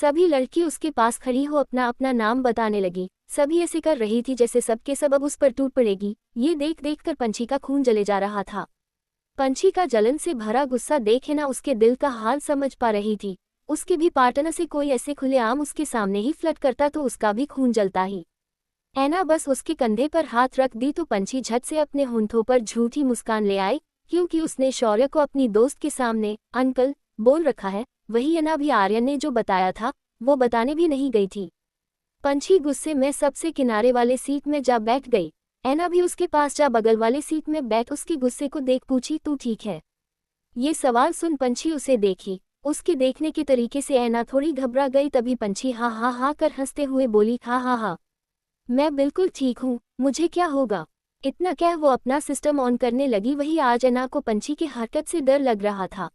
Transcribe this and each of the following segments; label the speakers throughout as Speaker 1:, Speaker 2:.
Speaker 1: सभी लड़की उसके पास खड़ी हो अपना अपना नाम बताने लगी। सभी ऐसे कर रही थी जैसे सबके सब अब उस पर टूट पड़ेगी। ये देख देख कर पंछी का खून जले जा रहा था। पंछी का जलन से भरा गुस्सा देखे ना उसके दिल का हाल समझ पा रही थी। उसके भी पार्टनर से कोई ऐसे खुलेआम उसके सामने ही फ्लर्ट करता तो उसका भी खून जलता ही। ऐना बस उसके कंधे पर हाथ रख दी तो पंछी झट से अपने होंठों पर झूठी मुस्कान ले आई, क्योंकि उसने शौर्य को अपनी दोस्त के सामने अंकल बोल रखा है। वही ऐना भी आर्यन ने जो बताया था वो बताने भी नहीं गई थी। पंछी गुस्से में सबसे किनारे वाले सीट में जा बैठ गई। ऐना भी उसके पास जा बगल वाले सीट में बैठ उसके गुस्से को देख पूछी, तू ठीक है? ये सवाल सुन पंछी उसे देखी। उसके देखने के तरीके से ऐना थोड़ी घबरा गई। तभी पंछी हा हा हा कर हंसते हुए बोली, हा हा हा, मैं बिल्कुल ठीक हूँ, मुझे क्या होगा। इतना कह वो अपना सिस्टम ऑन करने लगी। वही आज ऐना को पंछी की हरकत से डर लग रहा था।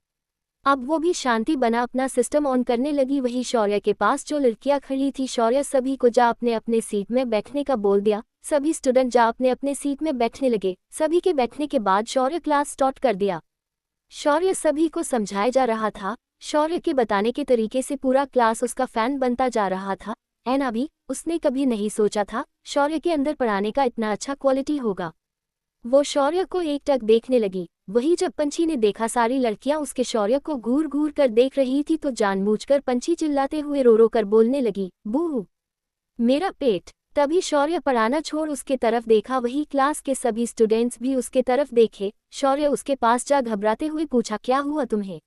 Speaker 1: अब वो भी शांति बना अपना सिस्टम ऑन करने लगी। वही शौर्य के पास जो लड़कियां खड़ी थी, शौर्य सभी को जा अपने अपने सीट में बैठने का बोल दिया। सभी स्टूडेंट जा अपने अपने सीट में बैठने लगे। सभी के बैठने के बाद शौर्य क्लास स्टार्ट कर दिया। शौर्य सभी को समझाया जा रहा था। शौर्य के बताने के तरीके से पूरा क्लास उसका फैन बनता जा रहा था। ऐना भी, उसने कभी नहीं सोचा था शौर्य के अंदर पढ़ाने का इतना अच्छा क्वालिटी होगा। वो शौर्य को एकटक देखने लगी। वही जब पंछी ने देखा सारी लड़कियां उसके शौर्य को घूर घूर कर देख रही थी तो जानबूझकर पंछी चिल्लाते हुए रो रो कर बोलने लगी, बू मेरा पेट। तभी शौर्य पढ़ाना छोड़ उसके तरफ देखा। वही क्लास के सभी स्टूडेंट्स भी उसके तरफ देखे। शौर्य उसके पास जा घबराते हुए पूछा, क्या हुआ तुम्हें?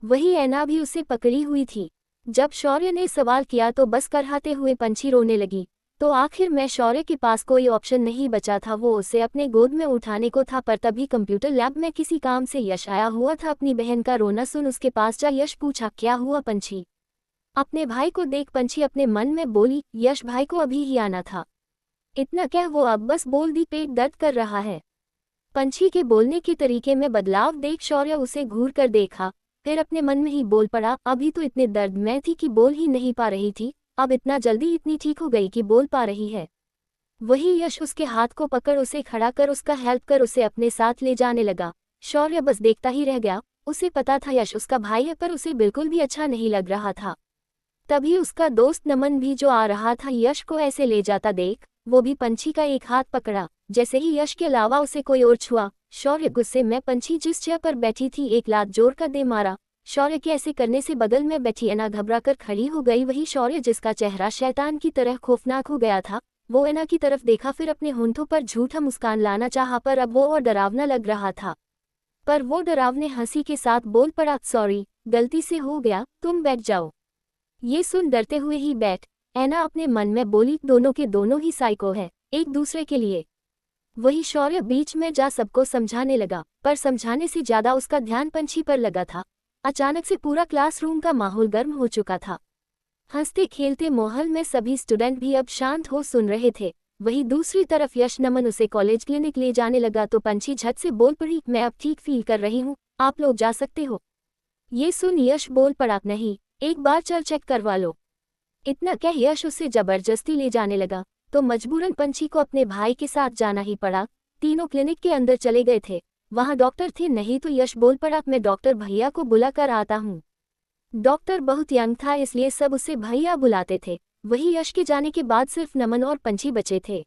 Speaker 1: वही ऐना भी उसे पकड़ी हुई थी। जब शौर्य ने सवाल किया तो बस कराहते हुए पंछी रोने लगी। तो आखिर में शौर्य के पास कोई ऑप्शन नहीं बचा था, वो उसे अपने गोद में उठाने को था। पर तभी कंप्यूटर लैब में किसी काम से यश आया हुआ था। अपनी बहन का रोना सुन उसके पास जा यश पूछा, क्या हुआ पंछी? अपने भाई को देख पंछी अपने मन में बोली, यश भाई को अभी ही आना था। इतना कह वो अब बस बोल दी, पेट दर्द कर रहा है। पंछी के बोलने के तरीके में बदलाव देख शौर्य उसे घूर कर देखा। फिर अपने मन में ही बोल पड़ा, अभी तो इतने दर्द में थी कि बोल ही नहीं पा रही थी, अब इतना जल्दी इतनी ठीक हो गई कि बोल पा रही है। वही यश उसके हाथ को पकड़ उसे खड़ा कर उसका हेल्प कर उसे अपने साथ ले जाने लगा। शौर्य बस देखता ही रह गया। उसे पता था यश उसका भाई है, पर उसे बिल्कुल भी अच्छा नहीं लग रहा था। तभी उसका दोस्त नमन भी जो आ रहा था यश को ऐसे ले जाता देख, वो भी पंछी का एक हाथ पकड़ा। जैसे ही यश के अलावा उसे कोई और छुआ, शौर्य गुस्से में पंछी जिस चेयर पर बैठी थी एक लात जोर कर दे मारा। शौर्य के ऐसे करने से बगल में बैठी ऐना घबरा कर खड़ी हो गई। वही शौर्य जिसका चेहरा शैतान की तरह खौफनाक हो गया था, वो ऐना की तरफ देखा, फिर अपने होंठों पर झूठा मुस्कान लाना चाहा, पर अब वो और डरावना लग रहा था। पर वो डरावने हंसी के साथ बोल पड़ा, सॉरी, गलती से हो गया, तुम बैठ जाओ। ये सुन डरते हुए ही बैठ, ऐना अपने मन में बोली, दोनों के दोनों ही साइको है, एक दूसरे के लिए। वही शौर्य बीच में जा सबको समझाने लगा, पर समझाने से ज्यादा उसका ध्यान पंछी पर लगा था। अचानक से पूरा क्लासरूम का माहौल गर्म हो चुका था। हंसते खेलते माहौल में सभी स्टूडेंट भी अब शांत हो सुन रहे थे। वही दूसरी तरफ यश नमन उसे कॉलेज क्लिनिक ले जाने लगा तो पंछी झट से बोल पड़ी, मैं अब ठीक फील कर रही हूँ, आप लोग जा सकते हो। ये सुन यश बोल पड़ा, नहीं, एक बार चल चेक करवा लो। इतना कह यश उसे जबरदस्ती ले जाने लगा तो मजबूरन पंछी को अपने भाई के साथ जाना ही पड़ा। तीनों क्लिनिक के अंदर चले गए थे। वहां डॉक्टर थे नहीं तो यश बोल पड़ा, मैं डॉक्टर भैया को बुला कर आता हूँ। डॉक्टर बहुत यंग था इसलिए सब उसे भैया बुलाते थे। वही यश के जाने के बाद सिर्फ नमन और पंछी बचे थे।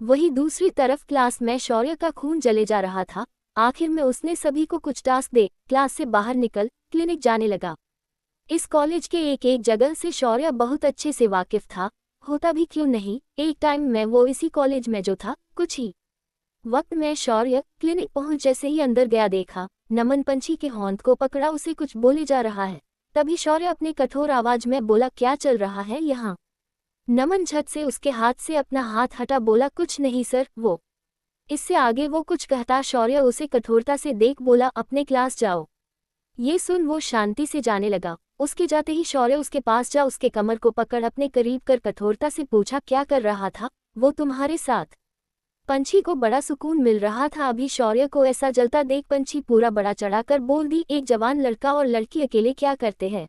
Speaker 1: वही दूसरी तरफ क्लास में शौर्य का खून जले जा रहा था। आखिर में उसने सभी को कुछ टास्क दे क्लास से बाहर निकल क्लिनिक जाने लगा। इस कॉलेज के एक एक जगह से शौर्य बहुत अच्छे से वाकिफ था, होता भी क्यों नहीं। एक टाइम में वो इसी कॉलेज में जो था, कुछ ही वक्त में शौर्य क्लिनिक पहुंच जैसे ही अंदर गया देखा नमन पंछी के होंठ को पकड़ा उसे कुछ बोले जा रहा है। तभी शौर्य अपने कठोर आवाज में बोला, क्या चल रहा है यहाँ? नमन झट से उसके हाथ से अपना हाथ हटा बोला, कुछ नहीं सर। वो इससे आगे वो कुछ कहता शौर्य उसे कठोरता से देख बोला, अपने क्लास जाओ। ये सुन वो शांति से जाने लगा। उसके जाते ही शौर्य उसके पास जा उसके कमर को पकड़ अपने करीब कर कठोरता से पूछा, क्या कर रहा था वो तुम्हारे साथ? पंछी को बड़ा सुकून मिल रहा था। अभी शौर्य को ऐसा जलता देख पंछी पूरा बड़ा चढ़ाकर बोल दी, एक जवान लड़का और लड़की अकेले क्या करते हैं?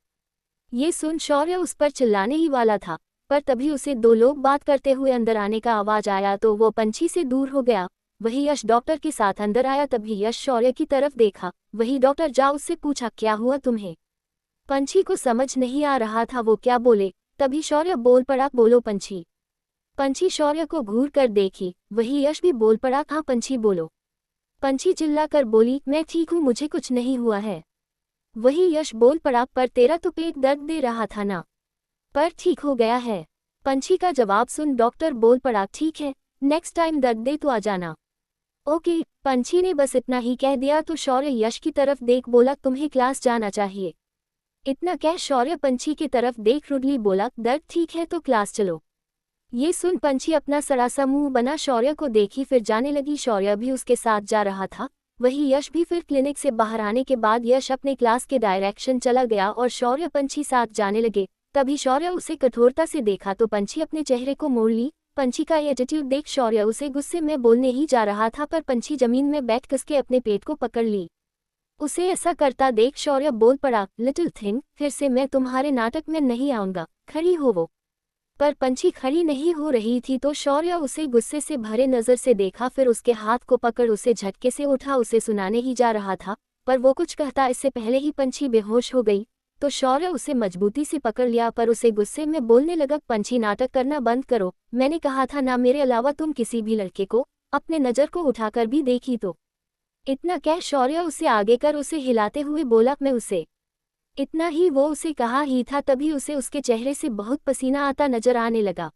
Speaker 1: ये सुन शौर्य उस पर चिल्लाने ही वाला था, पर तभी उसे दो लोग बात करते हुए अंदर आने का आवाज आया तो वो पंछी से दूर हो गया। वही यश डॉक्टर के साथ अंदर आया। तभी यश शौर्य की तरफ देखा। वही डॉक्टर जा उससे पूछा, क्या हुआ तुम्हें? पंछी को समझ नहीं आ रहा था वो क्या बोले, तभी शौर्य बोल पड़ा, बोलो पंछी। पंछी शौर्य को घूर कर देखी, वही यश भी बोल पड़ा, हाँ पंछी बोलो। पंछी चिल्लाकर बोली, मैं ठीक हूँ, मुझे कुछ नहीं हुआ है। वही यश बोल पड़ा, पर तेरा तो पेट दर्द दे रहा था ना, पर ठीक हो गया है। पंछी का जवाब सुन डॉक्टर बोल पड़ा, ठीक है, नेक्स्ट टाइम दर्द दे तो आ जाना। ओके। पंछी ने बस इतना ही कह दिया तो शौर्य यश की तरफ देख बोला, तुम्हें क्लास जाना चाहिए। इतना कह शौर्य पंछी की तरफ देख रुडली बोला, दर्द ठीक है तो क्लास चलो। ये सुन पंछी अपना सड़ा सा मुंह बना शौर्य को देखी, फिर जाने लगी। शौर्य भी उसके साथ जा रहा था। वही यश भी। फिर क्लिनिक से बाहर आने के बाद यश अपने क्लास के डायरेक्शन चला गया और शौर्य पंछी साथ जाने लगे। तभी शौर्य उसे कठोरता से देखा तो पंछी अपने चेहरे को मोड़ ली। पंछी का एटीट्यूड देख शौर्य उसे गुस्से में बोलने ही जा रहा था, पर पंछी जमीन में बैठ कसके अपने पेट को पकड़ ली। उसे ऐसा करता देख शौर्य बोल पड़ा, लिटिल थिंग, फिर से मैं तुम्हारे नाटक में नहीं आऊंगा, खड़ी हो वो। पर पंछी खड़ी नहीं हो रही थी तो शौर्य उसे गुस्से से भरे नजर से देखा, फिर उसके हाथ को पकड़ उसे झटके से उठा। उसे सुनाने ही जा रहा था, पर वो कुछ कहता इससे पहले ही पंछी बेहोश हो गई। तो शौर्य उसे मजबूती से पकड़ लिया, पर उसे गुस्से में बोलने लगा, पंछी नाटक करना बंद करो, मैंने कहा था ना मेरे अलावा तुम किसी भी लड़के को अपने नज़र को उठाकर भी देखी तो। इतना कह शौर्य उसे आगे कर उसे हिलाते हुए बोला, मैं उसे। इतना ही वो उसे कहा ही था तभी उसे उसके चेहरे से बहुत पसीना आता नजर आने लगा।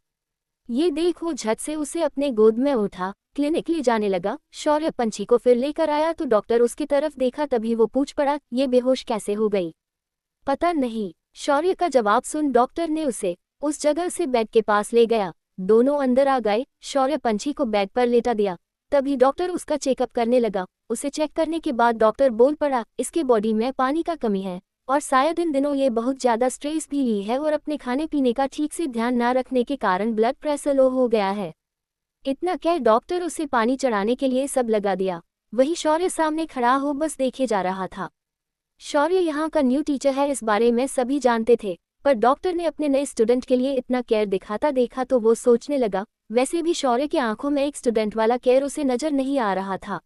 Speaker 1: ये देख वो झट से उसे अपने गोद में उठा क्लिनिक ले जाने लगा। शौर्य पंछी को फिर लेकर आया तो डॉक्टर उसकी तरफ देखा, तभी वो पूछ पड़ा, ये बेहोश कैसे हो गई? पता नहीं। शौर्य का जवाब सुन डॉक्टर ने उसे उस जगह से बेड के पास ले गया। दोनों अंदर आ गए। शौर्य पंछी को बेड पर लेटा दिया। तभी डॉक्टर उसका चेकअप करने लगा। उसे चेक करने के बाद डॉक्टर बोल पड़ा, इसके बॉडी में पानी का कमी है और शायद इन दिनों ये बहुत ज़्यादा स्ट्रेस भी ली है और अपने खाने पीने का ठीक से ध्यान ना रखने के कारण ब्लड प्रेशर लो हो गया है। इतना कह डॉक्टर उसे पानी चढ़ाने के लिए सब लगा दिया। वही शौर्य सामने खड़ा हो बस देखे जा रहा था। शौर्य यहाँ का न्यू टीचर है, इस बारे में सभी जानते थे, पर डॉक्टर ने अपने नए स्टूडेंट के लिए इतना केयर दिखाता देखा तो वो सोचने लगा, वैसे भी शौर्य की आंखों में एक स्टूडेंट वाला केयर उसे नजर नहीं आ रहा था।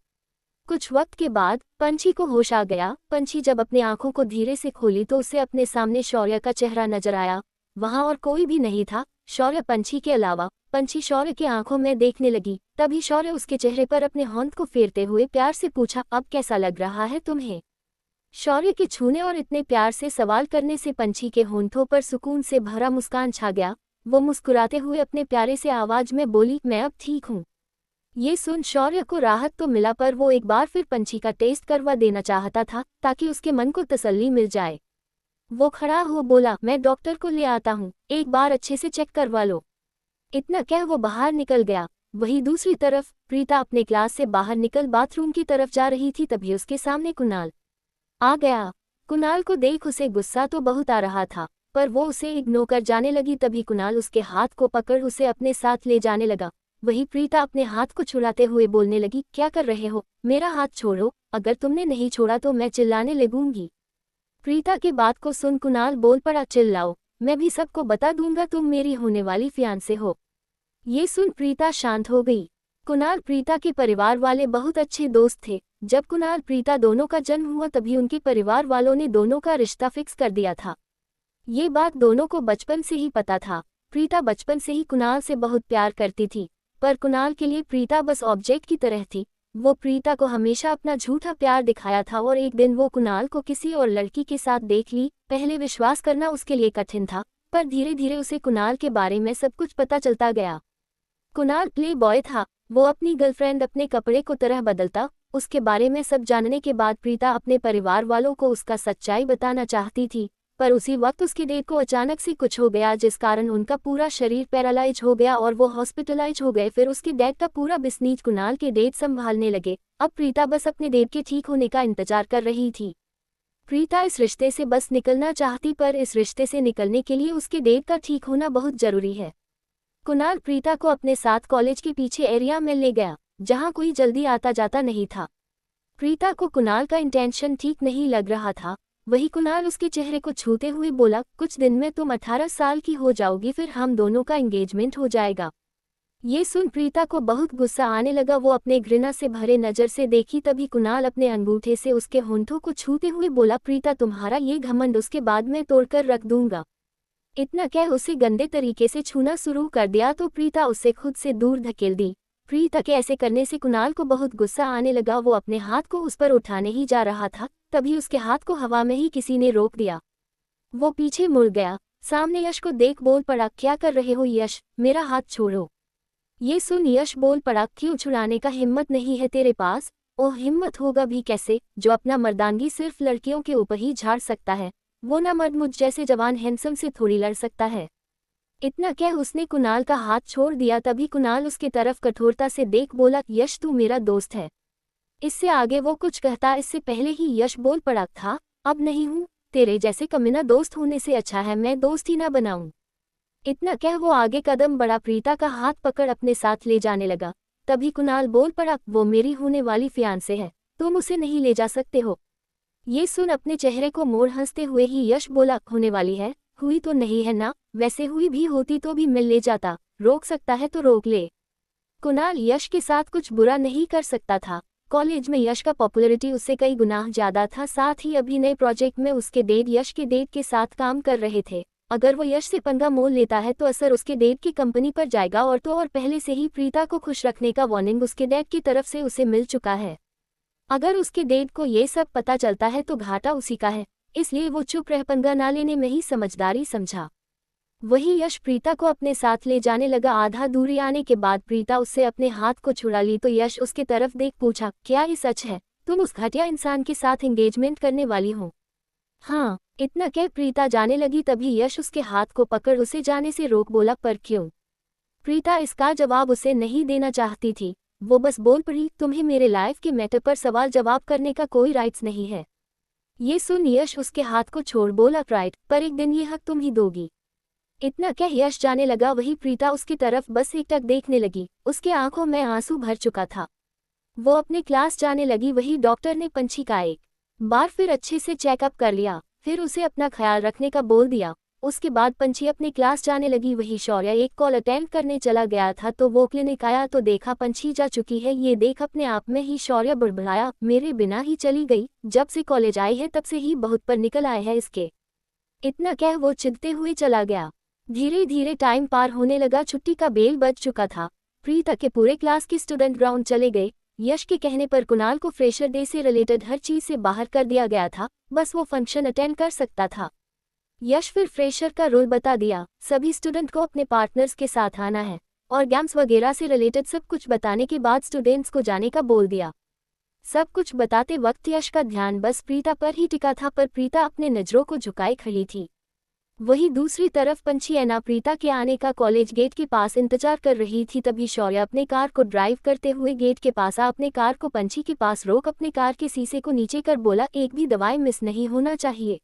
Speaker 1: कुछ वक्त के बाद पंछी को होश आ गया। पंछी जब अपनी आंखों को धीरे से खोली तो उसे अपने सामने शौर्य का चेहरा नजर आया। वहां और कोई भी नहीं था शौर्य पंछी के अलावा। पंछी शौर्य की आंखों में देखने लगी। तभी शौर्य उसके चेहरे पर अपने होंठ को फेरते हुए प्यार से पूछा, अब कैसा लग रहा है तुम्हें? शौर्य के छूने और इतने प्यार से सवाल करने से पंछी के होंठों पर सुकून से भरा मुस्कान छा गया। वो मुस्कुराते हुए अपने प्यारे से आवाज में बोली, मैं अब ठीक हूँ। ये सुन शौर्य को राहत तो मिला, पर वो एक बार फिर पंछी का टेस्ट करवा देना चाहता था ताकि उसके मन को तसल्ली मिल जाए। वो खड़ा हो बोला, मैं डॉक्टर को ले आता हूँ, एक बार अच्छे से चेक करवा लो। इतना कह वो बाहर निकल गया। वहीं दूसरी तरफ प्रीता अपने क्लास से बाहर निकल बाथरूम की तरफ जा रही थी, तभी उसके सामने कुणाल आ गया। कुणाल को देख उसे गुस्सा तो बहुत आ रहा था, पर वो उसे इग्नोर कर जाने लगी। तभी कुणाल उसके हाथ को पकड़ उसे अपने साथ ले जाने लगा। वही प्रीता अपने हाथ को छुड़ाते हुए बोलने लगी, क्या कर रहे हो? मेरा हाथ छोड़ो, अगर तुमने नहीं छोड़ा तो मैं चिल्लाने लगूंगी। प्रीता की बात को सुन कुणाल बोल पड़ा, चिल्लाओ, मैं भी सबको बता दूंगा तुम मेरी होने वाली फियांसे हो। ये सुन प्रीता शांत हो गई। कुणाल प्रीता के परिवार वाले बहुत अच्छे दोस्त थे। जब कुणाल प्रीता दोनों का जन्म हुआ तभी उनके परिवार वालों ने दोनों का रिश्ता फिक्स कर दिया था। ये बात दोनों को बचपन से ही पता था। प्रीता बचपन से ही कुणाल से बहुत प्यार करती थी, पर कुणाल के लिए प्रीता बस ऑब्जेक्ट की तरह थी। वो प्रीता को हमेशा अपना झूठा प्यार दिखाया था और एक दिन वो कुणाल को किसी और लड़की के साथ देख ली। पहले विश्वास करना उसके लिए कठिन था, पर धीरे धीरे उसे कुणाल के बारे में सब कुछ पता चलता गया। कुणाल प्ले बॉय था, वो अपनी गर्लफ्रेंड अपने कपड़े को तरह बदलता। उसके बारे में सब जानने के बाद प्रीता अपने परिवार वालों को उसका सच्चाई बताना चाहती थी, पर उसी वक्त उसके डेट को अचानक से कुछ हो गया जिस कारण उनका पूरा शरीर पैरालाइज हो गया और वो हॉस्पिटलाइज हो गए। फिर उसके डैड का पूरा बिजनेस कुणाल के डेट संभालने लगे। अब प्रीता बस अपने डेट के ठीक होने का इंतजार कर रही थी। प्रीता इस रिश्ते से बस निकलना चाहती, पर इस रिश्ते से निकलने के लिए उसके डेट का ठीक होना बहुत जरूरी है। कुणाल प्रीता को अपने साथ कॉलेज के पीछे एरिया में ले गया जहां कोई जल्दी आता जाता नहीं था। प्रीता को कुणाल का इंटेंशन ठीक नहीं लग रहा था। वही कुणाल उसके चेहरे को छूते हुए बोला, कुछ दिन में तुम 18 साल की हो जाओगी, फिर हम दोनों का एंगेजमेंट हो जाएगा। ये सुन प्रीता को बहुत गुस्सा आने लगा। वो अपने घृणा से भरे नजर से देखी तभी कुणाल अपने अंगूठे से उसके होंठों को छूते हुए बोला, प्रीता तुम्हारा ये घमंड उसके बाद मैं तोड़कर रख दूंगा। इतना कह उसे गंदे तरीके से छूना शुरू कर दिया तो प्रीता उसे खुद से दूर धकेल दी। प्रीता के ऐसे करने से कुणाल को बहुत गुस्सा आने लगा। वो अपने हाथ को उस पर उठाने ही जा रहा था, तभी उसके हाथ को हवा में ही किसी ने रोक दिया। वो पीछे मुड़ गया, सामने यश को देख बोल पड़ा, क्या कर रहे हो यश, मेरा हाथ छोड़ो। ये सुन यश बोल पड़ा, क्यों छुड़ाने का हिम्मत नहीं है तेरे पास? ओह हिम्मत होगा भी कैसे, जो अपना मर्दानगी सिर्फ लड़कियों के ऊपर ही झाड़ सकता है, वो ना मर्द मुझ जैसे जवान हैंडसम से थोड़ी लड़ सकता है। इतना कह उसने कुणाल का हाथ छोड़ दिया। तभी कुणाल उसके तरफ कठोरता से देख बोला, यश तू मेरा दोस्त है। इससे आगे वो कुछ कहता इससे पहले ही यश बोल पड़ा था, अब नहीं हूँ, तेरे जैसे कमीना दोस्त होने से अच्छा है मैं दोस्त ही ना बनाऊं। इतना कह वो आगे कदम बढ़ा, प्रीता का हाथ पकड़ अपने साथ ले जाने लगा। तभी कुणाल बोल पड़ा, वो मेरी होने वाली फियांसे है, तुम उसे नहीं ले जा सकते हो। ये सुन अपने चेहरे को मोड़ हंसते हुए ही यश बोला, होने वाली है, हुई तो नहीं है ना, वैसे हुई भी होती तो भी मैं ले जाता, रोक सकता है तो रोक ले। कुणाल यश के साथ कुछ बुरा नहीं कर सकता था। कॉलेज में यश का पॉपुलैरिटी उससे कई गुना ज्यादा था, साथ ही अभी नए प्रोजेक्ट में उसके डेड यश के डेड के साथ काम कर रहे थे। अगर वो यश से पंगा मोल लेता है तो असर उसके डेड की कंपनी पर जाएगा, और तो और पहले से ही प्रीता को खुश रखने का वार्निंग उसके डैड की तरफ से उसे मिल चुका है। अगर उसके डेड को ये सब पता चलता है तो घाटा उसी का है, इसलिए वो चुप रह पंगा ना लेने में ही समझदारी समझा। वही यश प्रीता को अपने साथ ले जाने लगा। आधा दूरी आने के बाद प्रीता उससे अपने हाथ को छुड़ा ली तो यश उसके तरफ देख पूछा, क्या ये सच है, तुम उस घटिया इंसान के साथ एंगेजमेंट करने वाली हो? हाँ। इतना कह प्रीता जाने लगी तभी यश उसके हाथ को पकड़ उसे जाने से रोक बोला, पर क्यों? प्रीता इसका जवाब उसे नहीं देना चाहती थी। वो बस बोल पड़ी, तुम्हें मेरे लाइफ के मैटर पर सवाल जवाब करने का कोई राइट्स नहीं है। ये सुन यश उसके हाथ को छोड़ बोला, राइट, पर एक दिन ये हक तुम ही दोगी। इतना कह यश जाने लगा। वही प्रीता उसकी तरफ बस एकटक देखने लगी, उसके आंखों में आंसू भर चुका था। वो अपने क्लास जाने लगी। वही डॉक्टर ने पंछी का एक बार फिर अच्छे से चेकअप कर लिया, फिर उसे अपना ख्याल रखने का बोल दिया। उसके बाद पंछी अपने क्लास जाने लगी। वही शौर्य एक कॉल अटेंड करने चला गया था तो वो क्लिनिक आया तो देखा पंछी जा चुकी है। ये देख अपने आप में ही शौर्य बुड़बुड़ाया, मेरे बिना ही चली गई, जब से कॉलेज आई है तब से ही बहुत पर निकल आए हैं इसके। इतना कह वो चिढ़ते हुए चला गया। धीरे धीरे टाइम पार होने लगा, छुट्टी का बेल बज चुका था। प्रीता के पूरे क्लास के स्टूडेंट ग्राउंड चले गए। यश के कहने पर कुणाल को फ्रेशर डे से रिलेटेड हर चीज से बाहर कर दिया गया था, बस वो फंक्शन अटेंड कर सकता था। यश फिर फ्रेशर का रोल बता दिया, सभी स्टूडेंट को अपने पार्टनर्स के साथ आना है और गेम्स वगैरह से रिलेटेड सब कुछ बताने के बाद स्टूडेंट्स को जाने का बोल दिया। सब कुछ बताते वक्त यश का ध्यान बस प्रीता पर ही टिका था, पर प्रीता अपने नजरों को झुकाए खड़ी थी। वही दूसरी तरफ पंछी ऐना प्रीता के आने का कॉलेज गेट के पास इंतजार कर रही थी। तभी शौर्य अपने कार को ड्राइव करते हुए गेट के पास आ अपने कार को पंछी के पास रोक अपने कार के शीशे को नीचे कर बोला, एक भी दवाई मिस नहीं होना चाहिए।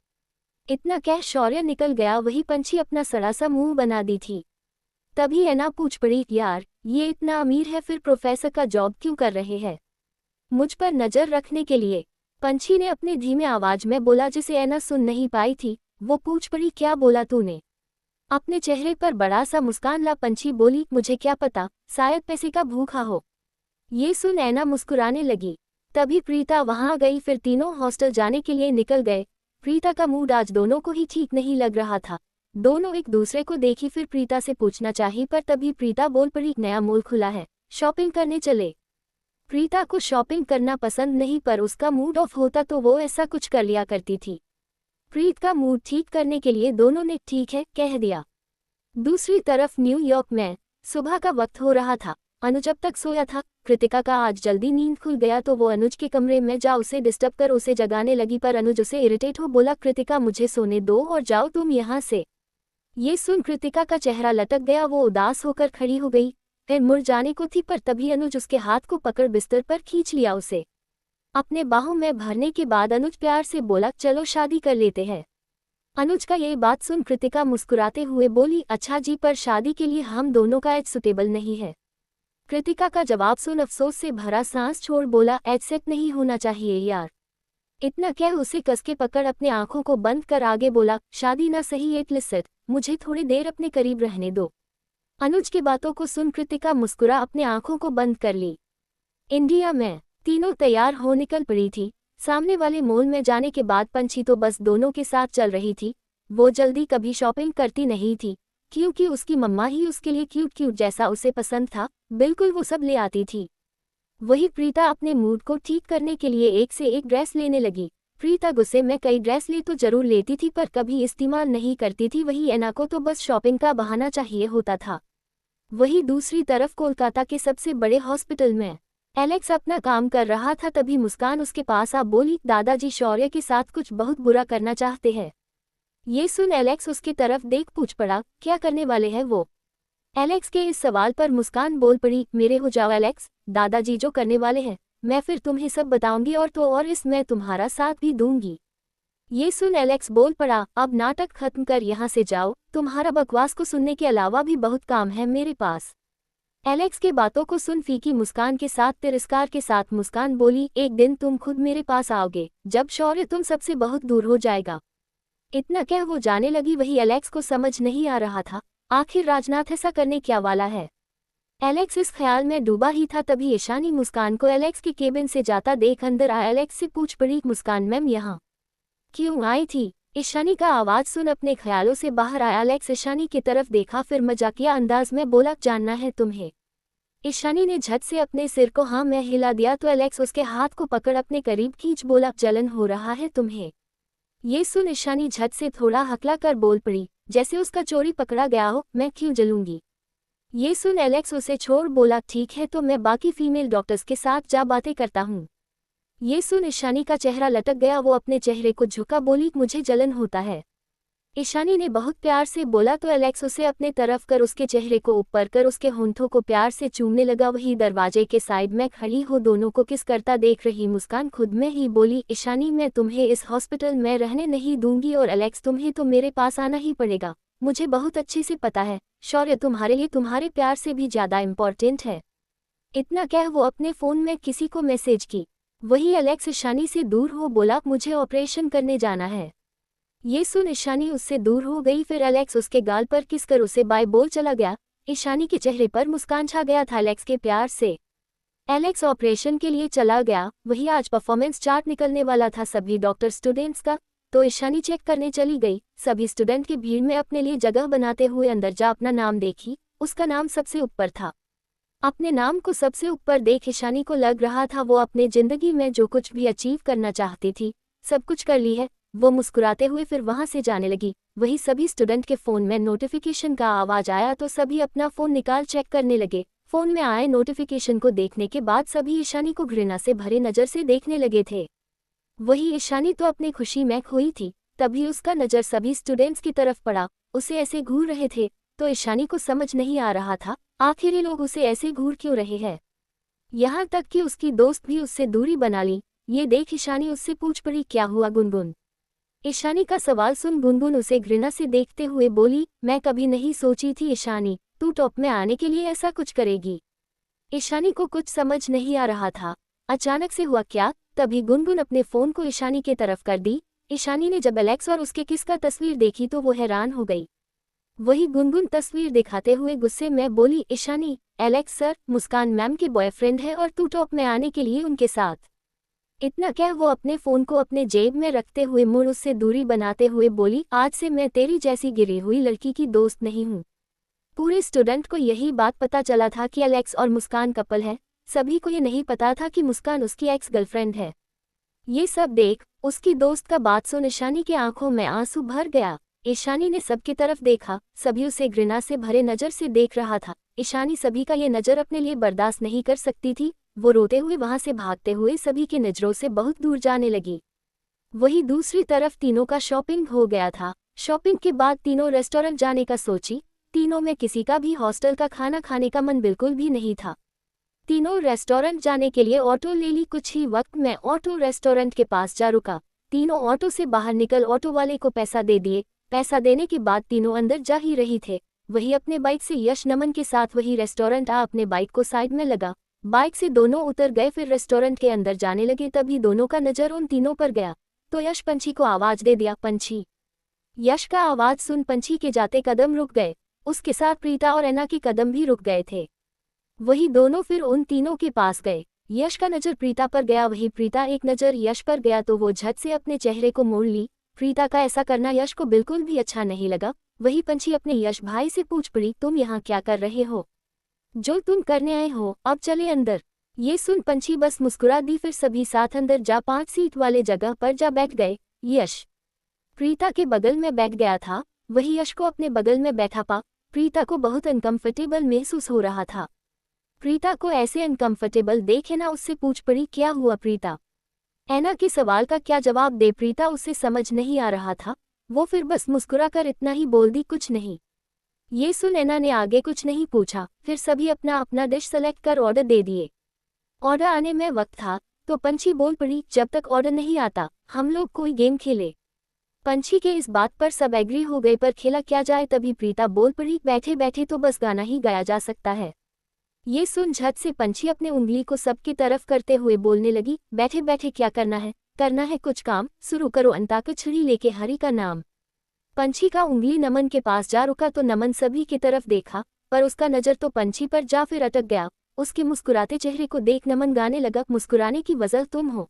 Speaker 1: इतना कह शौर्य निकल गया। वही पंछी अपना सड़ा सा मुंह बना दी थी। तभी ऐना पूछ पड़ी, यार ये इतना अमीर है फिर प्रोफेसर का जॉब क्यों कर रहे हैं? मुझ पर नजर रखने के लिए, पंछी ने अपने धीमे आवाज में बोला जिसे ऐना सुन नहीं पाई थी। वो पूछ पड़ी, क्या बोला तूने? अपने चेहरे पर बड़ा सा मुस्कान ला पंछी बोली, मुझे क्या पता, शायद पैसे का भूखा हो। ये सुन ऐना मुस्कुराने लगी। तभी प्रीता वहां गई, फिर तीनों हॉस्टल जाने के लिए निकल गए। प्रीता का मूड आज दोनों को ही ठीक नहीं लग रहा था। दोनों एक दूसरे को देखी, फिर प्रीता से पूछना चाही, पर तभी प्रीता बोल पड़ी, नया मॉल खुला है, शॉपिंग करने चले। प्रीता को शॉपिंग करना पसंद नहीं, पर उसका मूड ऑफ होता तो वो ऐसा कुछ कर लिया करती थी। प्रीत का मूड ठीक करने के लिए दोनों ने ठीक है कह दिया। दूसरी तरफ न्यूयॉर्क में सुबह का वक्त हो रहा था। अनुज अब तक सोया था। कृतिका का आज जल्दी नींद खुल गया तो वो अनुज के कमरे में जा उसे डिस्टर्ब कर उसे जगाने लगी, पर अनुज उसे इरिटेट हो बोला, कृतिका मुझे सोने दो और जाओ तुम यहाँ से। ये सुन कृतिका का चेहरा लटक गया। वो उदास होकर खड़ी हो गई, फिर मुड़ जाने को थी, पर तभी अनुज उसके हाथ को पकड़ बिस्तर पर खींच लिया। उसे अपने बाहों में भरने के बाद अनुज प्यार से बोला, चलो शादी कर लेते हैं। अनुज का ये बात सुन कृतिका मुस्कुराते हुए बोली, अच्छा जी, पर शादी के लिए हम दोनों का एज सुटेबल नहीं है। कृतिका का जवाब सुन अफसोस से भरा सांस छोड़ बोला, एज सेट नहीं होना चाहिए यार। इतना कह उसे कस के पकड़ अपने आंखों को बंद कर आगे बोला, शादी ना सही एटलीस्ट सेट, मुझे थोड़ी देर अपने करीब रहने दो। अनुज की बातों को सुन कृतिका मुस्कुरा अपने आंखों को बंद कर ली। इंडिया में तीनों तैयार हो निकल पड़ी थी। सामने वाले मॉल में जाने के बाद पंछी तो बस दोनों के साथ चल रही थी। वो जल्दी कभी शॉपिंग करती नहीं थी, क्योंकि उसकी मम्मा ही उसके लिए क्यूट क्यूट जैसा उसे पसंद था, बिल्कुल वो सब ले आती थी। वही प्रीता अपने मूड को ठीक करने के लिए एक से एक ड्रेस लेने लगी। प्रीता गुस्से में कई ड्रेस ले तो जरूर लेती थी, पर कभी इस्तेमाल नहीं करती थी। वही ऐना को तो बस शॉपिंग का बहाना चाहिए होता था। वही दूसरी तरफ कोलकाता के सबसे बड़े हॉस्पिटल में एलेक्स अपना काम कर रहा था। तभी मुस्कान उसके पास आ बोली, दादाजी शौर्य के साथ कुछ बहुत बुरा करना चाहते हैं। ये सुन एलेक्स उसकी तरफ देख पूछ पड़ा, क्या करने वाले हैं वो? एलेक्स के इस सवाल पर मुस्कान बोल पड़ी, मेरे हो जाओ एलेक्स, दादाजी जो करने वाले हैं मैं फिर तुम्हें सब बताऊंगी, और तो और इसमें तुम्हारा साथ भी दूंगी। ये सुन एलेक्स बोल पड़ा, अब नाटक खत्म कर यहाँ से जाओ, तुम्हारा बकवास को सुनने के अलावा भी बहुत काम है मेरे पास। एलेक्स के बातों को सुन फीकी मुस्कान के साथ तिरस्कार के साथ मुस्कान बोली, एक दिन तुम खुद मेरे पास आओगे, जब शौर्य तुम सबसे बहुत दूर हो जाएगा। इतना कह वो जाने लगी। वही एलेक्स को समझ नहीं आ रहा था, आखिर राजनाथ ऐसा करने क्या वाला है। एलेक्स इस ख्याल में डूबा ही था, तभी ईशानी मुस्कान को एलेक्स के केबिन से जाता देख अंदर आया। एलेक्स से पूछ पड़ी, मुस्कान मैम यहाँ क्यों आई थी? ईशानी का आवाज सुन अपने ख्यालों से बाहर आया एलेक्स ईशानी की तरफ देखा, फिर मजाकिया अंदाज में बोला, जानना है तुम्हें? ईशानी ने झट से अपने सिर को हाँ में हिला दिया तो एलेक्स उसके हाथ को पकड़ अपने करीब खींच बोला, जलन हो रहा है तुम्हें? ये सुन ईशानी झट से थोड़ा हकला कर बोल पड़ी, जैसे उसका चोरी पकड़ा गया हो, मैं क्यों जलूंगी? ये सुन एलेक्स उसे छोड़ बोला, ठीक है तो मैं बाकी फीमेल डॉक्टर्स के साथ जा बातें करता हूँ। ये सुन ईशानी का चेहरा लटक गया, वो अपने चेहरे को झुका बोली, मुझे जलन होता है। ईशानी ने बहुत प्यार से बोला तो एलेक्स उसे अपने तरफ कर उसके चेहरे को ऊपर कर उसके होंठों को प्यार से चूमने लगा। वही दरवाजे के साइड में खड़ी हो दोनों को किस करता देख रही मुस्कान खुद में ही बोली, ईशानी मैं तुम्हें इस हॉस्पिटल में रहने नहीं दूंगी, और एलेक्स तुम्हें तो मेरे पास आना ही पड़ेगा। मुझे बहुत अच्छे से पता है शौर्य तुम्हारे लिए तुम्हारे प्यार से भी ज्यादा इम्पोर्टेंट है। इतना कह वो अपने फोन में किसी को मैसेज की। वही एलेक्स ईशानी से दूर हो बोला, मुझे ऑपरेशन करने जाना है। ये सुन ईशानी उससे दूर हो गई, फिर एलेक्स उसके गाल पर किस कर उसे बाय बोल चला गया। ईशानी के चेहरे पर मुस्कान छा गया था एलेक्स के प्यार से। एलेक्स ऑपरेशन के लिए चला गया। वही आज परफॉर्मेंस चार्ट निकलने वाला था सभी डॉक्टर स्टूडेंट्स का, तो ईशानी चेक करने चली गई। सभी स्टूडेंट की भीड़ में अपने लिए जगह बनाते हुए अंदर जा अपना नाम देखी। उसका नाम सबसे ऊपर था। अपने नाम को सबसे ऊपर देख ईशानी को लग रहा था वो अपने जिंदगी में जो कुछ भी अचीव करना चाहती थी सब कुछ कर ली है। वो मुस्कुराते हुए फिर वहां से जाने लगी। वही सभी स्टूडेंट के फोन में नोटिफिकेशन का आवाज आया तो सभी अपना फोन निकाल चेक करने लगे। फोन में आए नोटिफिकेशन को देखने के बाद सभी ईशानी को घृणा से भरे नजर से देखने लगे थे। वही ईशानी तो अपनी खुशी में खोई थी, तभी उसका नजर सभी स्टूडेंट्स की तरफ पड़ा। उसे ऐसे घूर रहे थे तो ईशानी को समझ नहीं आ रहा था आखिर ये लोग उसे ऐसे घूर क्यों रहे हैं। यहाँ तक कि उसकी दोस्त भी उससे दूरी बना ली। ये देख ईशानी उससे पूछ पड़ी, क्या हुआ गुनगुन? ईशानी का सवाल सुन गुनगुन उसे घृणा से देखते हुए बोली, मैं कभी नहीं सोची थी ईशानी तू टॉप में आने के लिए ऐसा कुछ करेगी। ईशानी को कुछ समझ नहीं आ रहा था अचानक से हुआ क्या। तभी गुनगुन अपने फोन को ईशानी के तरफ कर दी। ईशानी ने जब एलेक्स और उसके किस का तस्वीर देखी तो वो हैरान हो गई। वही गुनगुन तस्वीर दिखाते हुए गुस्से में बोली, ईशानी एलेक्स सर मुस्कान मैम के बॉयफ्रेंड है और तू टॉप में आने के लिए उनके साथ। इतना कह वो अपने फोन को अपने जेब में रखते हुए मुड़ उससे दूरी बनाते हुए बोली, आज से मैं तेरी जैसी गिरी हुई लड़की की दोस्त नहीं हूँ। पूरे स्टूडेंट को यही बात पता चला था कि एलेक्स और मुस्कान कपल है। सभी को ये नहीं पता था कि मुस्कान उसकी एक्स गर्लफ्रेंड है। ये सब देख उसकी दोस्त का बात सुन ईशानी की आंखों में आंसू भर गया। ईशानी ने सबकी तरफ देखा, सभी उसे घृणा से भरे नजर से देख रहा था। ईशानी सभी का ये नजर अपने लिए बर्दाश्त नहीं कर सकती थी। वो रोते हुए वहां से भागते हुए सभी की नजरों से बहुत दूर जाने लगी। वही दूसरी तरफ तीनों का शॉपिंग हो गया था। शॉपिंग के बाद तीनों रेस्टोरेंट जाने का सोची। तीनों में किसी का भी हॉस्टल का खाना खाने का मन बिल्कुल भी नहीं था। तीनों रेस्टोरेंट जाने के लिए ऑटो ले ली। कुछ ही वक्त में ऑटो रेस्टोरेंट के पास जा रुका। तीनों ऑटो से बाहर निकल ऑटो वाले को पैसा दे दिए। पैसा देने के बाद तीनों अंदर जा ही रही थे। वही अपने बाइक से यश नमन के साथ वही रेस्टोरेंट आ अपने बाइक को साइड में लगा। बाइक से दोनों उतर गए, फिर रेस्टोरेंट के अंदर जाने लगे। तभी दोनों का नजर उन तीनों पर गया तो यश पंछी को आवाज दे दिया, पंछी। यश का आवाज सुन पंछी के जाते कदम रुक गए। उसके साथ प्रीता और ऐना के कदम भी रुक गए थे। वही दोनों फिर उन तीनों के पास गए। यश का नजर प्रीता पर गया, वही प्रीता एक नजर यश पर गया तो वो झट से अपने चेहरे को मोड़ ली। प्रीता का ऐसा करना यश को बिल्कुल भी अच्छा नहीं लगा। वही पंछी अपने यश भाई से पूछ पड़ी, तुम यहाँ क्या कर रहे हो? जो तुम करने आए हो अब चले अंदर। ये सुन पंछी बस मुस्कुरा दी। फिर सभी साथ अंदर जा 5 सीट वाले जगह पर जा बैठ गए। यश प्रीता के बगल में बैठ गया था, वही यश को अपने बगल में बैठा पा प्रीता को बहुत अनकंफर्टेबल महसूस हो रहा था। प्रीता को ऐसे अनकंफर्टेबल देख ऐना उससे पूछ पड़ी, क्या हुआ प्रीता? ऐना के सवाल का क्या जवाब दे प्रीता उसे समझ नहीं आ रहा था। वो फिर बस मुस्कुराकर इतना ही बोल दी, कुछ नहीं। ये सुन ऐना ने आगे कुछ नहीं पूछा। फिर सभी अपना अपना डिश सेलेक्ट कर ऑर्डर दे दिए। ऑर्डर आने में वक्त था तो पंछी बोल पड़ी, जब तक ऑर्डर नहीं आता हम लोग कोई गेम खेले। पंछी के इस बात पर सब एग्री हो गए, पर खेला क्या जाए? तभी प्रीता बोल पड़ी, बैठे बैठे तो बस गाना ही गाया जा सकता है। ये सुन झट से पंछी अपने उंगली को सबकी तरफ करते हुए बोलने लगी, बैठे बैठे क्या करना है? करना है कुछ काम, शुरू करो अंताक्षरी लेके हरि का नाम। पंछी का उंगली नमन के पास जा रुका तो नमन सभी की तरफ देखा, पर उसका नजर तो पंछी पर जा फिर अटक गया। उसके मुस्कुराते चेहरे को देख नमन गाने लगा, मुस्कुराने की वजह तुम हो,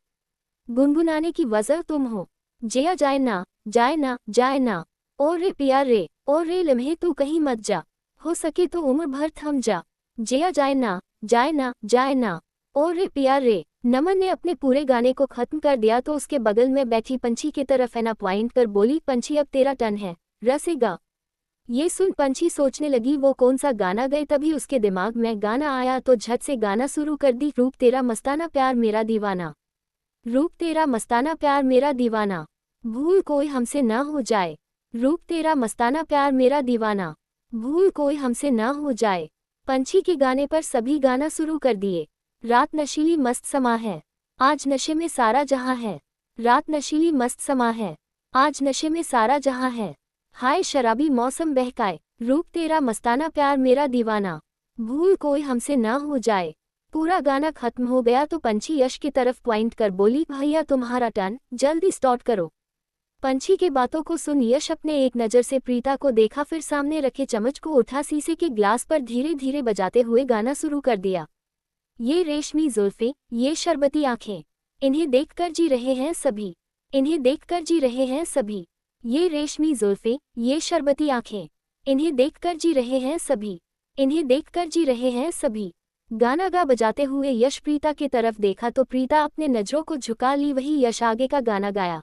Speaker 1: गुनगुनाने की वजह तुम हो। जिया जाए ना, जाए ना, जाए ना। ओ रे पिया रे, ओ रे लम्हे तू कहीं मत जा, हो सके तो उम्र भर थम जा। जिया जाए ना, जाए ना, जाए ना। ओ रे पिया रे। नमन ने अपने पूरे गाने को खत्म कर दिया तो उसके बगल में बैठी पंछी की तरफ ऐना पॉइंट कर बोली, पंछी अब तेरा टर्न है, रसेगा। ये सुन पंछी सोचने लगी वो कौन सा गाना गए, तभी उसके दिमाग में गाना आया तो झट से गाना शुरू कर दी, रूप तेरा मस्ताना प्यार मेरा दीवाना, रूप तेरा मस्ताना प्यार मेरा दीवाना, भूल कोई हमसे ना हो जाए। रूप तेरा मस्ताना प्यार मेरा दीवाना, भूल कोई हमसे ना हो जाए। पंछी के गाने पर सभी गाना शुरू कर दिए। रात नशीली मस्त समा है, आज नशे में सारा जहां है। रात नशीली मस्त समा है, आज नशे में सारा जहां है। हाय शराबी मौसम बहकाए, रूप तेरा मस्ताना प्यार मेरा दीवाना, भूल कोई हमसे ना हो जाए। पूरा गाना खत्म हो गया तो पंछी यश की तरफ पॉइंट कर बोली, भैया तुम्हारा टर्न, जल्दी स्टार्ट करो। पंछी के बातों को सुन यश अपने एक नज़र से प्रीता को देखा, फिर सामने रखे चम्मच को उठा शीशे के ग्लास पर धीरे धीरे बजाते हुए गाना शुरू कर दिया। ये रेशमी जुल्फे, ये शरबती आंखें, इन्हें देखकर जी रहे हैं सभी, इन्हें देखकर जी रहे हैं सभी। ये रेशमी जुल्फे, ये शरबती आंखें, इन्हें देखकर जी रहे हैं सभी, इन्हें देखकर जी रहे हैं सभी। गाना गा बजाते हुए यश प्रीता की तरफ देखा तो प्रीता अपने नजरों को झुका ली, वही यश आगे का गाना गाया।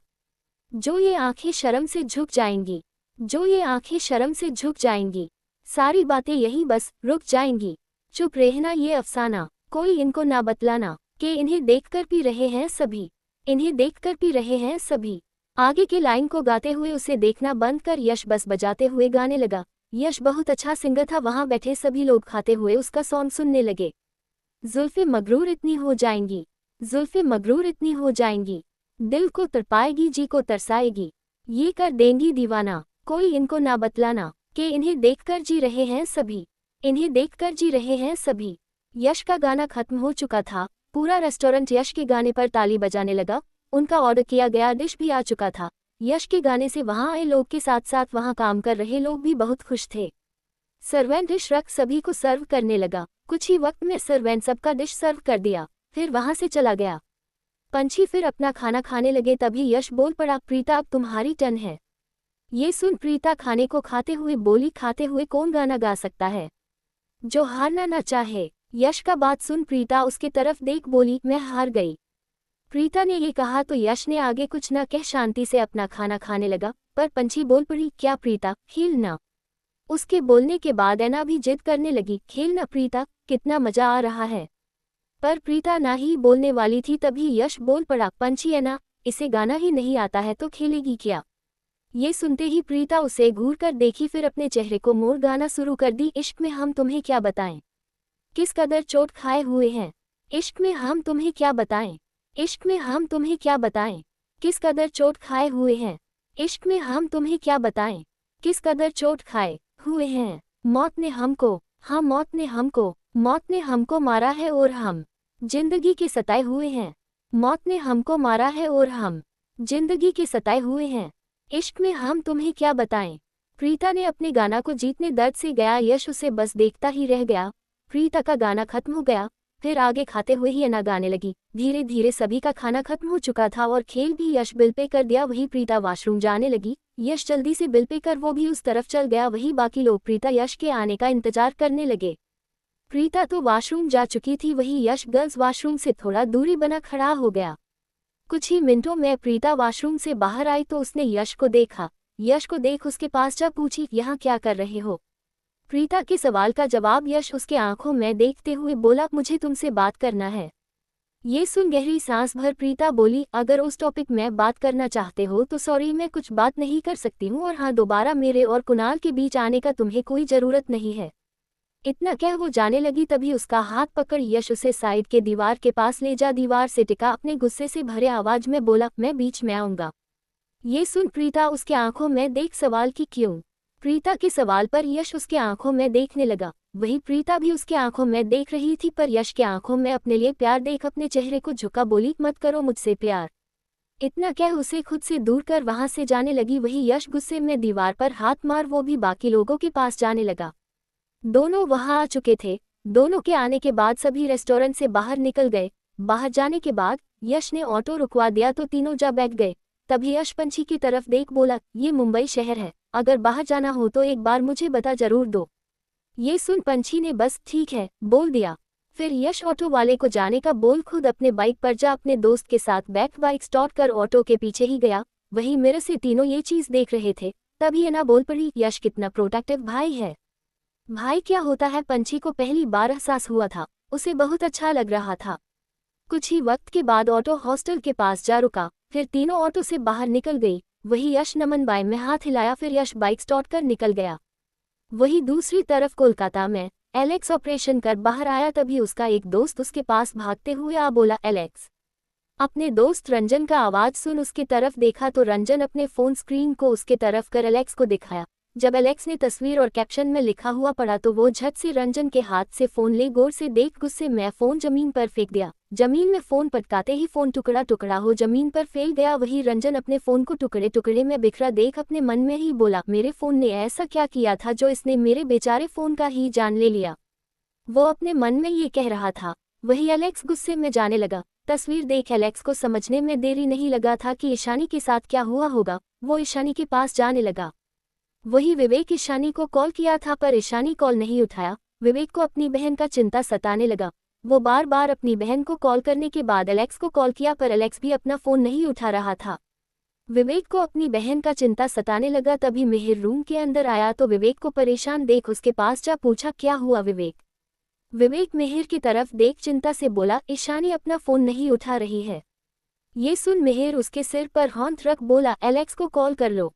Speaker 1: जो ये आंखें शर्म से झुक जाएंगी, जो ये आंखें शर्म से झुक जाएंगी, सारी बातें यही बस रुक जाएंगी। चुप रहना ये अफसाना, कोई इनको ना बतलाना, कि इन्हें देखकर पी रहे हैं सभी, इन्हें देखकर पी रहे हैं सभी। आगे की लाइन को गाते हुए उसे देखना बंद कर यश बस बजाते हुए गाने लगा। यश बहुत अच्छा सिंगर था, वहां बैठे सभी लोग खाते हुए उसका सॉन्ग सुनने लगे। जुल्फे मगरूर इतनी हो जाएंगी, जुल्फे मगरूर इतनी हो जाएंगी, दिल को तड़पाएगी जी को तरसाएगी, ये कर देंगी दीवाना, कोई इनको ना बतलाना, कि इन्हें देखकर जी रहे हैं सभी, इन्हें देखकर जी रहे हैं सभी। यश का गाना खत्म हो चुका था, पूरा रेस्टोरेंट यश के गाने पर ताली बजाने लगा। उनका ऑर्डर किया गया डिश भी आ चुका था। यश के गाने से वहां आए लोग के साथ साथ वहां काम कर रहे लोग भी बहुत खुश थे। सर्वेंट डिश रख सभी को सर्व करने लगा। कुछ ही वक्त में सर्वेंट सबका डिश सर्व कर दिया, फिर वहां से चला गया। पंछी फिर अपना खाना खाने लगे, तभी यश बोल पड़ा, प्रीता अब तुम्हारी टर्न है। ये सुन प्रीता खाने को खाते हुए बोली, खाते हुए कौन गाना गा सकता है जो हारना ना चाहे। यश का बात सुन प्रीता उसके तरफ देख बोली, मैं हार गई। प्रीता ने ये कहा तो यश ने आगे कुछ न कह शांति से अपना खाना खाने लगा, पर पंछी बोल पड़ी, क्या प्रीता खेल ना। उसके बोलने के बाद ऐना भी जिद करने लगी, खेल ना प्रीता, कितना मजा आ रहा है। पर प्रीता ना ही बोलने वाली थी, तभी यश बोल पड़ा, पंछी ऐना, इसे गाना ही नहीं आता है तो खेलेगी क्या। ये सुनते ही प्रीता उसे घूर कर देखी, फिर अपने चेहरे को मोड़ गाना शुरू कर दी, इश्क में हम तुम्हें क्या बताएं, किस कदर चोट खाए हुए हैं। इश्क में हम तुम्हें क्या बताएं, इश्क में हम तुम्हें क्या बताएं, किस कदर चोट खाए हुए हैं। इश्क में हम तुम्हें क्या बताएं, किस कदर चोट खाए हुए हैं। मौत ने हमको, हाँ मौत ने हमको, मौत ने हमको मारा है और हम जिंदगी के सताए हुए हैं। मौत ने हमको मारा है और हम जिंदगी के सताए हुए हैं। इश्क में हम तुम्हें क्या बताएं, प्रीता ने अपने गाना को जीतने दर्द से गया यश उसे बस देखता ही रह गया। प्रीता का गाना खत्म हो गया, फिर आगे खाते हुए ही अना गाने लगी। धीरे धीरे सभी का खाना खत्म हो चुका था और खेल भी यश बिल पे कर दिया। वही प्रीता वॉशरूम जाने लगी। यश जल्दी से बिल पे कर वो भी उस तरफ चल गया। वही बाकी लोग प्रीता यश के आने का इंतजार करने लगे। प्रीता तो वॉशरूम जा चुकी थी, वही यश गर्ल्स वॉशरूम से थोड़ा दूरी बना खड़ा हो गया। कुछ ही मिनटों में प्रीता वॉशरूम से बाहर आई तो उसने यश को देखा। यश को देख उसके पास जा पूछी, यहाँ क्या कर रहे हो? प्रीता के सवाल का जवाब यश उसके आंखों में देखते हुए बोला, मुझे तुमसे बात करना है। ये सुन गहरी सांस भर प्रीता बोली, अगर उस टॉपिक में बात करना चाहते हो तो सॉरी, मैं कुछ बात नहीं कर सकती हूँ, और हाँ, दोबारा मेरे और कुणाल के बीच आने का तुम्हें कोई जरूरत नहीं है। इतना कह वो जाने लगी, तभी उसका हाथ पकड़ यश उसे साइड के दीवार के पास ले जा दीवार से टिका। अपने गुस्से से भरे आवाज में बोला, मैं बीच में आऊंगा। ये सुन प्रीता उसके आंखों में देख सवाल की क्यों? प्रीता के सवाल पर यश उसके आंखों में देखने लगा। वही प्रीता भी उसके आंखों में देख रही थी, पर यश के आंखों में अपने लिए प्यार देख अपने चेहरे को झुका बोली, मत करो मुझसे प्यार। इतना कह उसे खुद से दूर कर वहां से जाने लगी। वही यश गुस्से में दीवार पर हाथ मार वो भी बाकी लोगों के पास जाने लगा। दोनों वहां आ चुके थे। दोनों के आने के बाद सभी रेस्टोरेंट से बाहर निकल गए। बाहर जाने के बाद यश ने ऑटो रुकवा दिया तो तीनों जा बैठ गए। तभी यश पंछी की तरफ देख बोला, ये मुंबई शहर है, अगर बाहर जाना हो तो एक बार मुझे बता जरूर दो। ये सुन पंछी ने बस ठीक है बोल दिया। फिर यश ऑटो वाले को जाने का बोल खुद अपने बाइक पर जा अपने दोस्त के साथ बैक बाइक स्टार्ट कर ऑटो के पीछे ही गया। वही मेरे से तीनों ये चीज देख रहे थे। तभी अना बोल पड़ी, यश कितना प्रोटेक्टिव भाई है। भाई क्या होता है? पंछी को पहली बार एहसास हुआ था, उसे बहुत अच्छा लग रहा था। कुछ ही वक्त के बाद ऑटो हॉस्टल के पास जा रुका। फिर तीनों ऑटो से बाहर निकल गई। वही यश नमन बाई में हाथ हिलाया, फिर यश बाइक स्टार्ट कर निकल गया। वही दूसरी तरफ कोलकाता में एलेक्स ऑपरेशन कर बाहर आया। तभी उसका एक दोस्त उसके पास भागते हुए आ बोला, एलेक्स। अपने दोस्त रंजन का आवाज सुन उसकी तरफ देखा तो रंजन अपने फोन स्क्रीन को उसके तरफ कर एलेक्स को दिखाया। जब एलेक्स ने तस्वीर और कैप्शन में लिखा हुआ पढ़ा तो वो झट से रंजन के हाथ से फोन ले गौर से देख गुस्से में फोन जमीन पर फेंक दिया। जमीन में फोन पटकाते ही फोन टुकड़ा टुकड़ा हो जमीन पर फैल गया। वही रंजन अपने फोन को टुकड़े टुकड़े में बिखरा देख अपने मन में ही बोला, मेरे फोन ने ऐसा क्या किया था जो इसने मेरे बेचारे फोन का ही जान ले लिया। वो अपने मन में ये कह रहा था। वही एलेक्स गुस्से में जाने लगा। तस्वीर देख एलेक्स को समझने में देरी नहीं लगा था कि ईशानी के साथ क्या हुआ होगा। वो ईशानी के पास जाने लगा। वही विवेक ईशानी को कॉल किया था पर ईशानी कॉल नहीं उठाया। विवेक को अपनी बहन का चिंता सताने लगा। वो बार बार अपनी बहन को कॉल करने के बाद एलेक्स को कॉल किया पर एलेक्स भी अपना फोन नहीं उठा रहा था। विवेक को अपनी बहन का चिंता सताने लगा। तभी मिहिर रूम के अंदर आया तो विवेक को परेशान देख उसके पास जा पूछा, क्या हुआ विवेक? विवेक मिहिर की तरफ देख चिंता से बोला, ईशानी अपना फोन नहीं उठा रही है। ये सुन मिहिर उसके सिर पर हाथ रख बोला, एलेक्स को कॉल कर लो।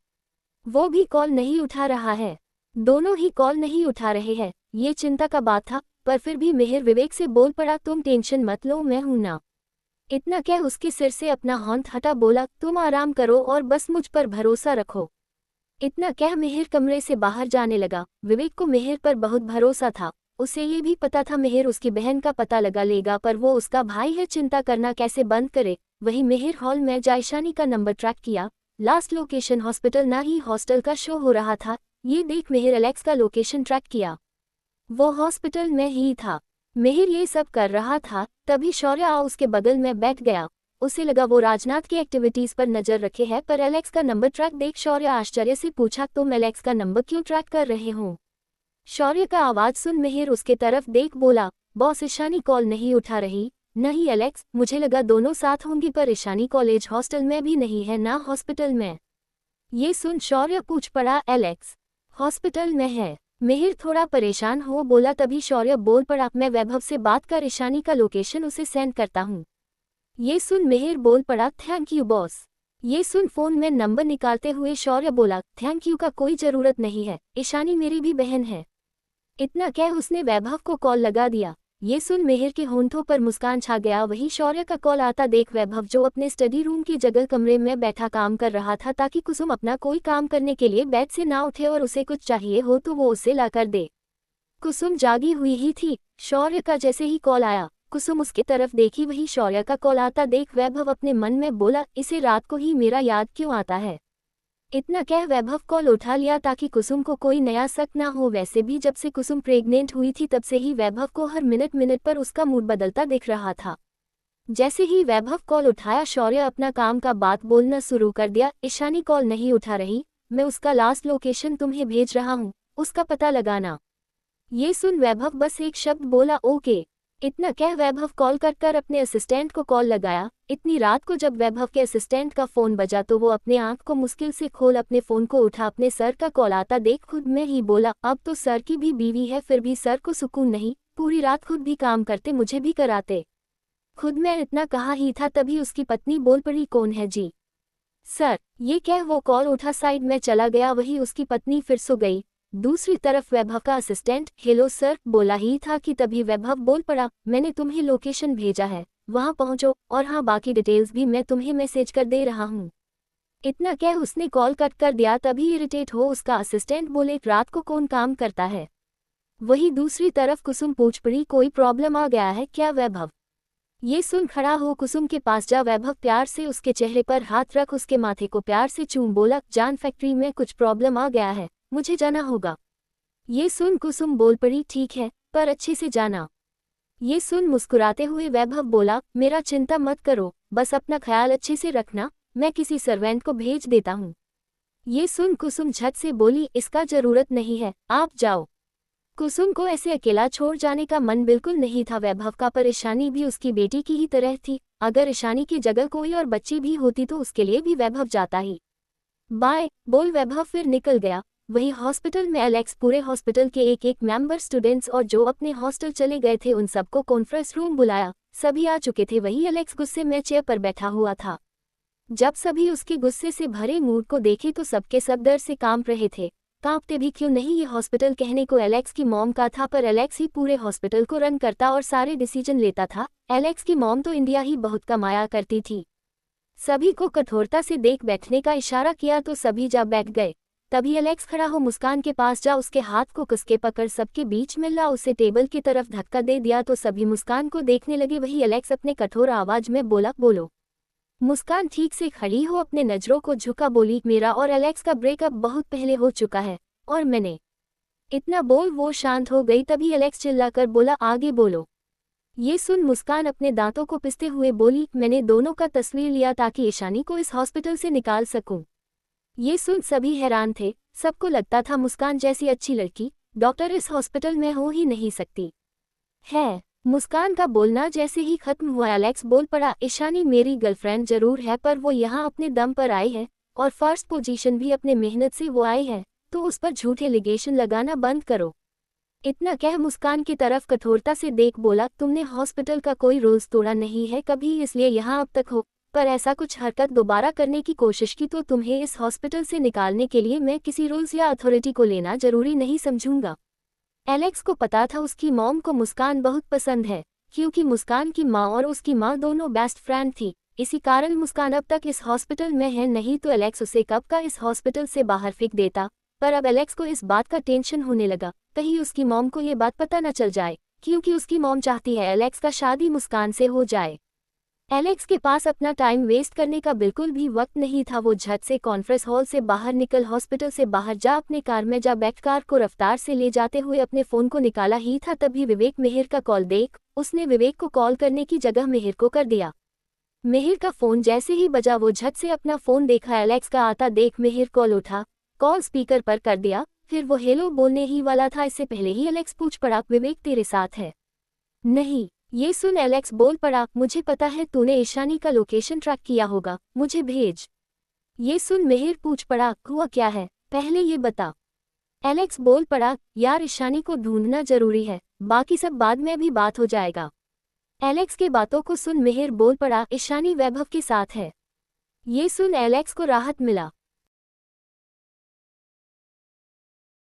Speaker 1: वो भी कॉल नहीं उठा रहा है। दोनों ही कॉल नहीं उठा रहे हैं। ये चिंता का बात था, पर फिर भी मिहिर विवेक से बोल पड़ा, तुम टेंशन मत लो, मैं हूं ना। इतना कह उसके सिर से अपना हाथ हटा बोला, तुम आराम करो और बस मुझ पर भरोसा रखो। इतना कह मिहिर कमरे से बाहर जाने लगा। विवेक को मिहिर पर बहुत भरोसा था। उसे ये भी पता था मिहिर उसकी बहन का पता लगा लेगा, पर वो उसका भाई है, चिंता करना कैसे बंद करे। वही मिहिर हॉल में ईशानी का नंबर ट्रैक किया। लास्ट लोकेशन हॉस्पिटल ना ही हॉस्टल का शो हो रहा था। ये देख मिहिर एलेक्स का लोकेशन ट्रैक किया। वो हॉस्पिटल में ही था। मिहिर ये सब कर रहा था तभी शौर्य आ उसके बगल में बैठ गया। उसे लगा वो राजनाथ की एक्टिविटीज पर नजर रखे है, पर एलेक्स का नंबर ट्रैक देख शौर्य आश्चर्य से पूछा, तुम एलेक्स का नंबर क्यों ट्रैक कर रहे हो? शौर्य का आवाज सुन मिहिर उसके तरफ देख बोला, बॉस ईशानी कॉल नहीं उठा रही। नहीं एलेक्स, मुझे लगा दोनों साथ होंगी, पर ईशानी कॉलेज हॉस्टल में भी नहीं है ना हॉस्पिटल में। ये सुन शौर्य पूछ पड़ा, एलेक्स हॉस्पिटल में है? मिहिर थोड़ा परेशान हो बोला। तभी शौर्य बोल पड़ा, मैं वैभव से बात कर ईशानी का लोकेशन उसे सेंड करता हूँ। ये सुन मिहिर बोल पड़ा, थैंक यू बॉस। ये सुन फोन में नंबर निकालते हुए शौर्य बोला, थैंक यू का कोई जरूरत नहीं है, ईशानी मेरी भी बहन है। इतना कह उसने वैभव को कॉल लगा दिया। ये सुन मिहिर के होंठों पर मुस्कान छा गया। वही शौर्य का कॉल आता देख वैभव, जो अपने स्टडी रूम की जगह कमरे में बैठा काम कर रहा था ताकि कुसुम अपना कोई काम करने के लिए बेड से ना उठे और उसे कुछ चाहिए हो तो वो उसे ला कर दे। कुसुम जागी हुई ही थी। शौर्य का जैसे ही कॉल आया कुसुम उसके तरफ देखी। वही शौर्य का कॉल आता देख वैभव अपने मन में बोला, इसे रात को ही मेरा याद क्यों आता है? इतना कह वैभव कॉल उठा लिया ताकि कुसुम को कोई नया शक ना हो। वैसे भी जब से कुसुम प्रेग्नेंट हुई थी तब से ही वैभव को हर मिनट मिनट पर उसका मूड बदलता दिख रहा था। जैसे ही वैभव कॉल उठाया शौर्य अपना काम का बात बोलना शुरू कर दिया। ईशानी कॉल नहीं उठा रही, मैं उसका लास्ट लोकेशन तुम्हें भेज रहा हूँ, उसका पता लगाना। ये सुन वैभव बस एक शब्द बोला, ओके। इतना कह वैभव कॉल कर अपने असिस्टेंट को कॉल लगाया। इतनी रात को जब वैभव के असिस्टेंट का फोन बजा तो वो अपने आंख को मुश्किल से खोल अपने फोन को उठा। अपने सर का कॉल आता देख खुद में ही बोला, अब तो सर की भी बीवी है फिर भी सर को सुकून नहीं, पूरी रात खुद भी काम करते मुझे भी कराते। खुद में इतना कहा ही था तभी उसकी पत्नी बोल पड़ी, कौन है जी? सर। ये कह वो कॉल उठा साइड में चला गया। वही उसकी पत्नी फिर सो गई। दूसरी तरफ वैभव का असिस्टेंट हेलो सर बोला ही था कि तभी वैभव बोल पड़ा, मैंने तुम्हें लोकेशन भेजा है, वहां पहुंचो, और हाँ बाकी डिटेल्स भी मैं तुम्हें मैसेज कर दे रहा हूँ। इतना कह उसने कॉल कट कर दिया। तभी इरिटेट हो उसका असिस्टेंट बोले, रात को कौन काम करता है? वही दूसरी तरफ कुसुम पूछ पड़ी, कोई प्रॉब्लम आ गया है क्या वैभव? ये सुन खड़ा हो कुसुम के पास जा। वैभव प्यार से उसके चेहरे पर हाथ रख उसके माथे को प्यार से चूम बोला, जान फैक्ट्री में कुछ प्रॉब्लम आ गया है, मुझे जाना होगा। ये सुन कुसुम बोल पड़ी, ठीक है पर अच्छे से जाना। ये सुन मुस्कुराते हुए वैभव बोला, मेरा चिंता मत करो, बस अपना ख्याल अच्छे से रखना, मैं किसी सर्वेंट को भेज देता हूँ। ये सुन कुसुम झट से बोली, इसका जरूरत नहीं है, आप जाओ। कुसुम को ऐसे अकेला छोड़ जाने का मन बिल्कुल नहीं था। वैभव का परेशानी भी उसकी बेटी की ही तरह थी। अगर ईशानी की जगह कोई और बच्ची भी होती तो उसके लिए भी वैभव जाता ही। बाय बोल वैभव फिर निकल गया। वही हॉस्पिटल में एलेक्स पूरे हॉस्पिटल के एक एक मेंबर स्टूडेंट्स और जो अपने हॉस्टल चले गए थे उन सबको कॉन्फ्रेंस रूम बुलाया। सभी आ चुके थे। वही एलेक्स गुस्से में चेयर पर बैठा हुआ था। जब सभी उसके गुस्से से भरे मूड को देखे तो सबके सब डर से कांप रहे थे। कांपते भी क्यों नहीं, ये हॉस्पिटल कहने को एलेक्स की मॉम का था पर एलेक्स ही पूरे हॉस्पिटल को रन करता और सारे डिसीजन लेता था। एलेक्स की मॉम तो इंडिया ही बहुत कमाया करती थी। सभी को कठोरता से देख बैठने का इशारा किया तो सभी जा बैठ गए। तभी एलेक्स खड़ा हो मुस्कान के पास जा उसके हाथ को कसके पकड़ सबके बीच में ला उसे टेबल की तरफ धक्का दे दिया तो सभी मुस्कान को देखने लगे। वही एलेक्स अपने कठोर आवाज में बोला, बोलो। मुस्कान ठीक से खड़ी हो अपने नजरों को झुका बोली, मेरा और एलेक्स का ब्रेकअप बहुत पहले हो चुका है और मैंने। इतना बोल वो शांत हो गई। तभी एलेक्स चिल्लाकर बोला, आगे बोलो। ये सुन मुस्कान अपने दांतों को पिसते हुए बोली, मैंने दोनों का तस्वीर लिया ताकि ईशानी को इस हॉस्पिटल से निकाल सकूं। ये सुन सभी हैरान थे। सबको लगता था मुस्कान जैसी अच्छी लड़की डॉक्टर इस हॉस्पिटल में हो ही नहीं सकती है। मुस्कान का बोलना जैसे ही खत्म हुआ एलेक्स बोल पड़ा, ईशानी मेरी गर्लफ्रेंड जरूर है पर वो यहाँ अपने दम पर आई है और फर्स्ट पोजीशन भी अपने मेहनत से वो आई है, तो उस पर झूठे एलिगेशन लगाना बंद करो। इतना कह मुस्कान की तरफ कठोरता से देख बोला, तुमने हॉस्पिटल का कोई रूल्स तोड़ा नहीं है कभी, इसलिए यहाँ अब तक हो, पर ऐसा कुछ हरकत दोबारा करने की कोशिश की तो तुम्हें इस हॉस्पिटल से निकालने के लिए मैं किसी रूल्स या अथॉरिटी को लेना जरूरी नहीं समझूंगा। एलेक्स को पता था उसकी मॉम को मुस्कान बहुत पसंद है, क्योंकि मुस्कान की माँ और उसकी माँ दोनों बेस्ट फ्रेंड थी। इसी कारण मुस्कान अब तक इस हॉस्पिटल में है, नहीं तो एलेक्स उसे कब का इस हॉस्पिटल से बाहर फेंक देता। पर अब एलेक्स को इस बात का टेंशन होने लगा, कहीं उसकी मॉम को ये बात पता न चल जाए, क्योंकि उसकी मॉम चाहती है एलेक्स का शादी मुस्कान से हो जाए। एलेक्स के पास अपना टाइम वेस्ट करने का बिल्कुल भी वक्त नहीं था। वो झट से कॉन्फ्रेंस हॉल से बाहर निकल हॉस्पिटल से बाहर जा अपने कार में जा बैठ कार को रफ्तार से ले जाते हुए अपने फ़ोन को निकाला ही था। तभी विवेक मेहर का कॉल देख उसने विवेक को कॉल करने की जगह मेहर को कर दिया। मेहर का फ़ोन जैसे ही बजा वो झट से अपना फ़ोन देखा, एलेक्स का आता देख मेहर कॉल उठा, कॉल स्पीकर पर कर दिया। फिर वो हेलो बोलने ही वाला था, इससे पहले ही एलेक्स पूछ पड़ा, विवेक तेरे साथ है? नहीं। ये सुन एलेक्स बोल पड़ा, मुझे पता है तूने ईशानी का लोकेशन ट्रैक किया होगा, मुझे भेज। ये सुन मेहर पूछ पड़ा, हुआ क्या है पहले ये बता। एलेक्स बोल पड़ा, यार ईशानी को ढूंढना जरूरी है, बाकी सब बाद में भी बात हो जाएगा। एलेक्स के बातों को सुन मेहर बोल पड़ा, ईशानी वैभव के साथ है। ये सुन एलेक्स को राहत मिला।